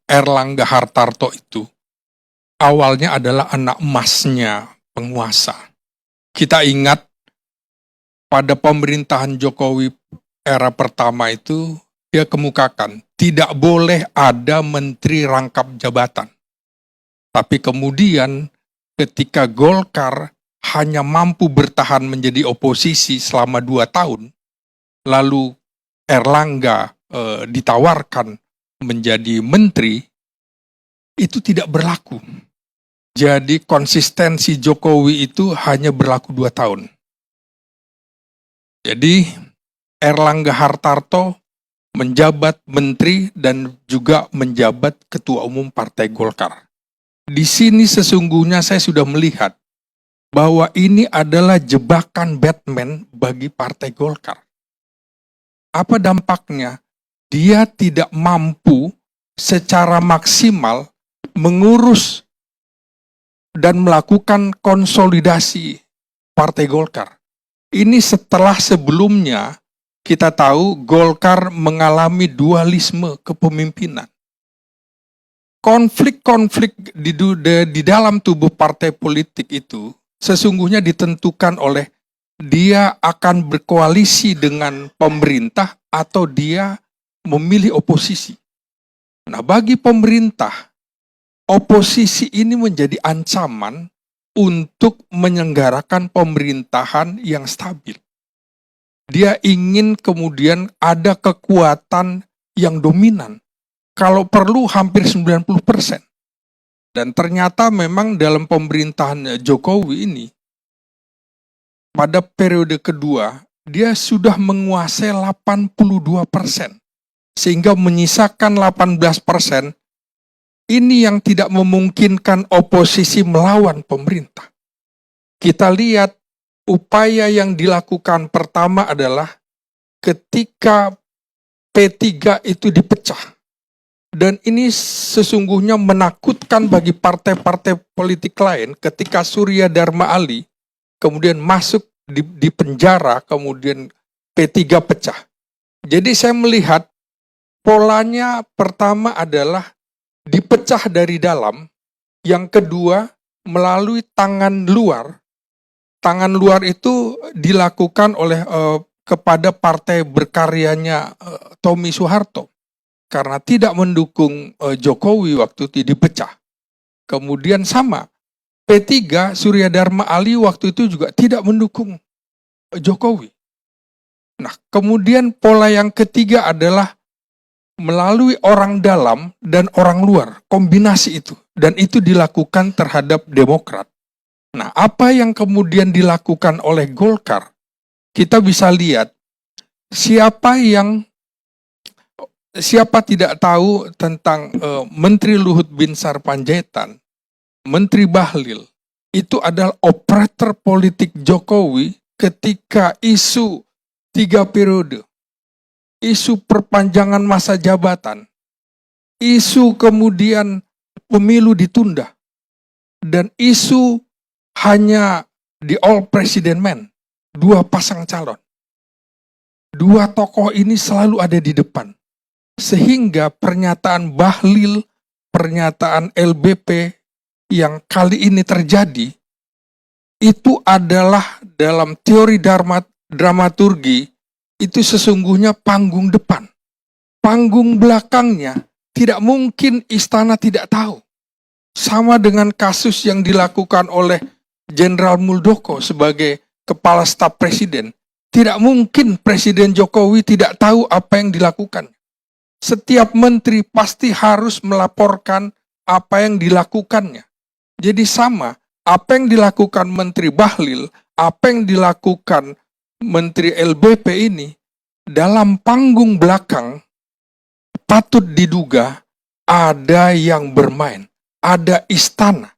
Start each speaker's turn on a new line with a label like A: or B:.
A: Erlangga Hartarto itu awalnya adalah anak emasnya penguasa. Kita ingat pada pemerintahan Jokowi era pertama itu, dia kemukakan tidak boleh ada menteri rangkap jabatan. Tapi kemudian ketika Golkar hanya mampu bertahan menjadi oposisi selama 2 tahun, lalu Erlangga ditawarkan menjadi menteri, itu tidak berlaku. Jadi konsistensi Jokowi itu hanya berlaku 2 tahun. Jadi Erlangga Hartarto menjabat menteri dan juga menjabat ketua umum Partai Golkar. Di sini sesungguhnya saya sudah melihat bahwa ini adalah jebakan Batman bagi Partai Golkar. Apa dampaknya? Dia tidak mampu secara maksimal mengurus dan melakukan konsolidasi Partai Golkar. Ini setelah sebelumnya kita tahu Golkar mengalami dualisme kepemimpinan. Konflik-konflik di dalam tubuh partai politik itu sesungguhnya ditentukan oleh dia akan berkoalisi dengan pemerintah atau dia memilih oposisi. Nah, bagi pemerintah, oposisi ini menjadi ancaman untuk menyelenggarakan pemerintahan yang stabil. Dia ingin kemudian ada kekuatan yang dominan. Kalau perlu hampir 90%. Dan ternyata memang dalam pemerintahan Jokowi ini, pada periode kedua, dia sudah menguasai 82%. Sehingga menyisakan 18%, ini yang tidak memungkinkan oposisi melawan pemerintah. Kita lihat upaya yang dilakukan pertama adalah ketika P3 itu dipecah. Dan ini sesungguhnya menakutkan bagi partai-partai politik lain ketika Surya Dharma Ali kemudian masuk di penjara, kemudian P3 pecah. Jadi saya melihat polanya pertama adalah dipecah dari dalam, yang kedua melalui tangan luar. Tangan luar itu dilakukan oleh kepada partai berkaryanya Tommy Soeharto. Karena tidak mendukung Jokowi waktu itu dipecah. Kemudian sama, P3 Surya Dharma Ali waktu itu juga tidak mendukung Jokowi. Nah, kemudian pola yang ketiga adalah melalui orang dalam dan orang luar, kombinasi itu. Dan itu dilakukan terhadap Demokrat. Nah, apa yang kemudian dilakukan oleh Golkar? Kita bisa lihat siapa tidak tahu tentang Menteri Luhut Binsar Panjaitan, Menteri Bahlil, itu adalah operator politik Jokowi ketika isu 3 periode, isu perpanjangan masa jabatan, isu kemudian pemilu ditunda, dan isu hanya di all president men, 2 pasang calon. 2 tokoh ini selalu ada di depan. Sehingga pernyataan Bahlil, pernyataan LBP yang kali ini terjadi, itu adalah dalam teori dramaturgi, itu sesungguhnya panggung depan. Panggung belakangnya tidak mungkin istana tidak tahu. Sama dengan kasus yang dilakukan oleh Jenderal Muldoko sebagai kepala staf presiden. Tidak mungkin Presiden Jokowi tidak tahu apa yang dilakukan. Setiap menteri pasti harus melaporkan apa yang dilakukannya. Jadi sama, apa yang dilakukan Menteri Bahlil, apa yang dilakukan Menteri LBP ini, dalam panggung belakang patut diduga ada yang bermain, ada istana.